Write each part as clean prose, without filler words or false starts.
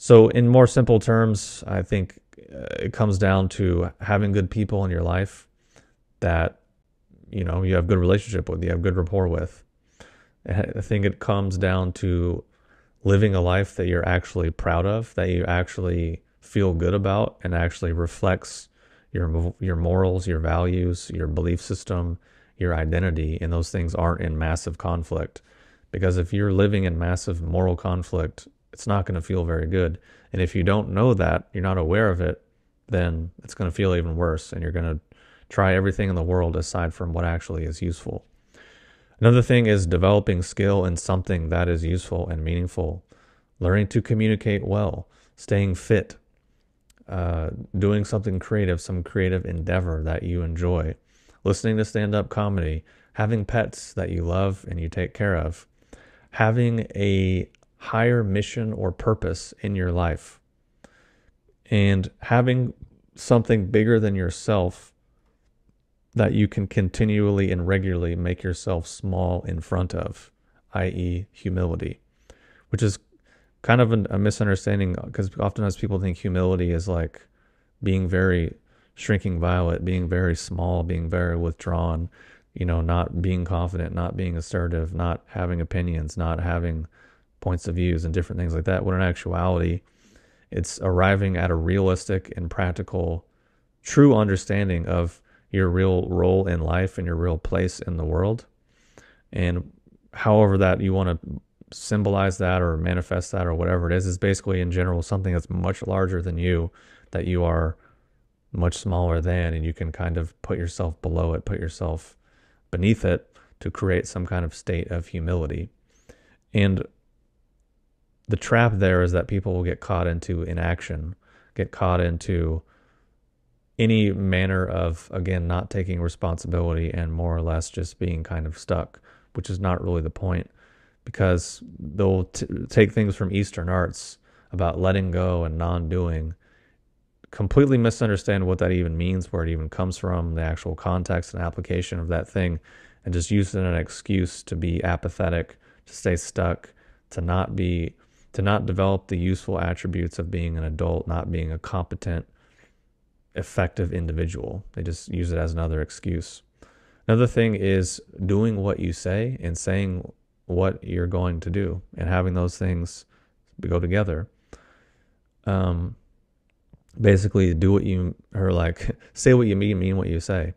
So in more simple terms, I think it comes down to having good people in your life that, you have good relationship with, you have good rapport with. I think it comes down to living a life that you're actually proud of, that you actually feel good about, and actually reflects your morals, your values, your belief system, your identity, and those things aren't in massive conflict. Because if you're living in massive moral conflict, it's not going to feel very good. And if you don't know that, you're not aware of it, then it's going to feel even worse, and you're going to try everything in the world aside from what actually is useful. Another thing is developing skill in something that is useful and meaningful, learning to communicate well, staying fit, doing something creative, some creative endeavor that you enjoy, listening to stand-up comedy, having pets that you love and you take care of, having a higher mission or purpose in your life, and having something bigger than yourself that you can continually and regularly make yourself small in front of, i.e. humility, which is kind of a misunderstanding, because oftentimes people think humility is like being very shrinking violet, being very small, being very withdrawn, not being confident, not being assertive, not having opinions, not having points of views and different things like that. When in actuality, it's arriving at a realistic and practical, true understanding of your real role in life and your real place in the world. And however that you want to symbolize that or manifest that or whatever it is basically in general something that's much larger than you, that you are much smaller than, and you can kind of put yourself below it, put yourself beneath it to create some kind of state of humility. And the trap there is that people will get caught into inaction, get caught into any manner of, again, not taking responsibility and more or less just being kind of stuck, which is not really the point, because they'll take things from Eastern arts about letting go and non-doing, completely misunderstand what that even means, where it even comes from, the actual context and application of that thing, and just use it as an excuse to be apathetic, to stay stuck, to not develop the useful attributes of being an adult, not being a competent, effective individual. They just use it as another excuse. Another thing is doing what you say and saying what you're going to do, and having those things go together. Basically do what you, or like say what you mean what you say,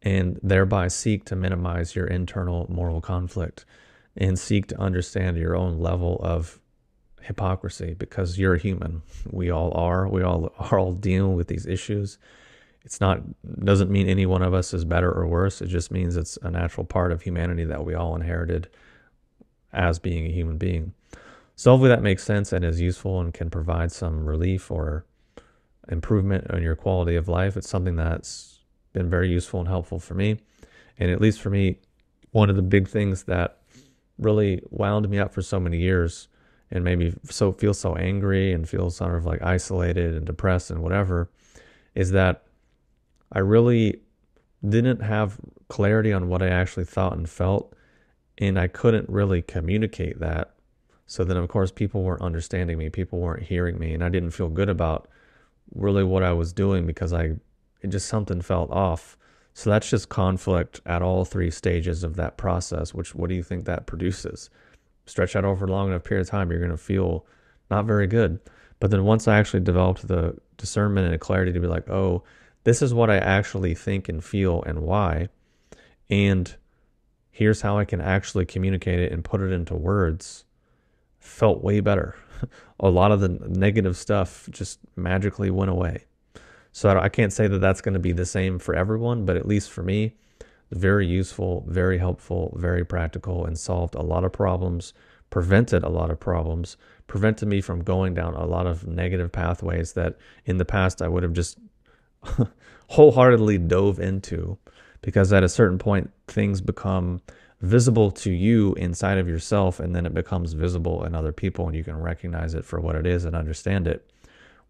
and thereby seek to minimize your internal moral conflict and seek to understand your own level of hypocrisy, because you're a human. We all are all dealing with these issues. Doesn't mean any one of us is better or worse. It just means it's a natural part of humanity that we all inherited as being a human being. So hopefully that makes sense and is useful and can provide some relief or improvement in your quality of life. It's something that's been very useful and helpful for me. And at least for me, one of the big things that really wound me up for so many years and made me feel so angry and feel sort of like isolated and depressed and whatever, is that I really didn't have clarity on what I actually thought and felt, and I couldn't really communicate that. So then, of course, people weren't understanding me, people weren't hearing me, and I didn't feel good about really what I was doing, because something felt off. So that's just conflict at all three stages of that process, which, what do you think that produces? Stretch that over a long enough period of time, you're going to feel not very good. But then once I actually developed the discernment and the clarity to be like, oh, this is what I actually think and feel and why, and here's how I can actually communicate it and put it into words, felt way better. A lot of the negative stuff just magically went away. So I can't say that that's going to be the same for everyone, but at least for me, very useful, very helpful, very practical, and solved a lot of problems, prevented a lot of problems, prevented me from going down a lot of negative pathways that in the past I would have just wholeheartedly dove into, because at a certain point things become visible to you inside of yourself, and then it becomes visible in other people, and you can recognize it for what it is and understand it,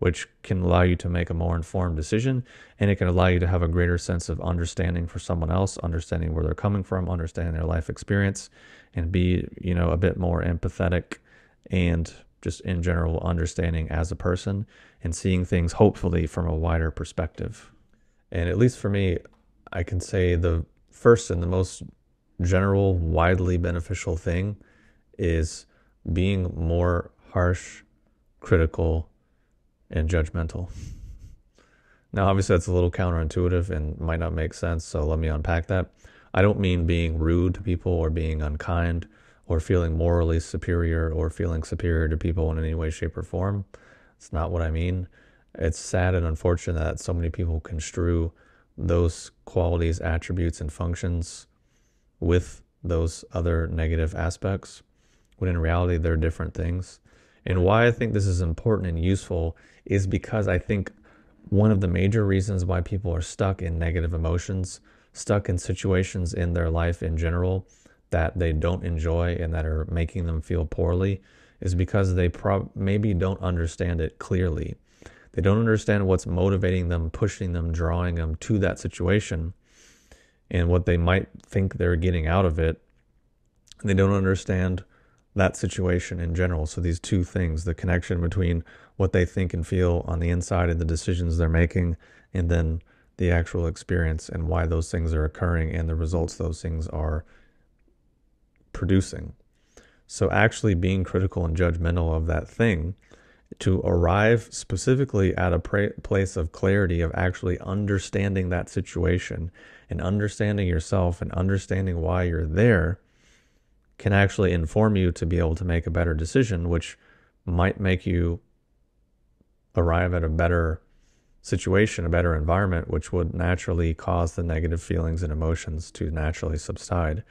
which can allow you to make a more informed decision, and it can allow you to have a greater sense of understanding for someone else, understanding where they're coming from, understanding their life experience, and be, a bit more empathetic and just in general understanding as a person and seeing things hopefully from a wider perspective. And at least for me, I can say the first and the most general, widely beneficial thing is being more harsh, critical, and judgmental. Now, obviously, that's a little counterintuitive and might not make sense, so let me unpack that. I don't mean being rude to people or being unkind or feeling morally superior or feeling superior to people in any way, shape, or form. It's not what I mean. It's sad and unfortunate that so many people construe those qualities, attributes, and functions with those other negative aspects, when in reality, they're different things. And why I think this is important and useful is because I think one of the major reasons why people are stuck in negative emotions, stuck in situations in their life in general that they don't enjoy and that are making them feel poorly, is because they maybe don't understand it clearly. They don't understand what's motivating them, pushing them, drawing them to that situation, and what they might think they're getting out of it. They don't understand that situation in general. So these two things, the connection between what they think and feel on the inside and the decisions they're making, and then the actual experience and why those things are occurring and the results those things are producing. So actually being critical and judgmental of that thing to arrive specifically at a place of clarity of actually understanding that situation and understanding yourself and understanding why you're there can actually inform you to be able to make a better decision, which might make you arrive at a better situation, a better environment, which would naturally cause the negative feelings and emotions to naturally subside.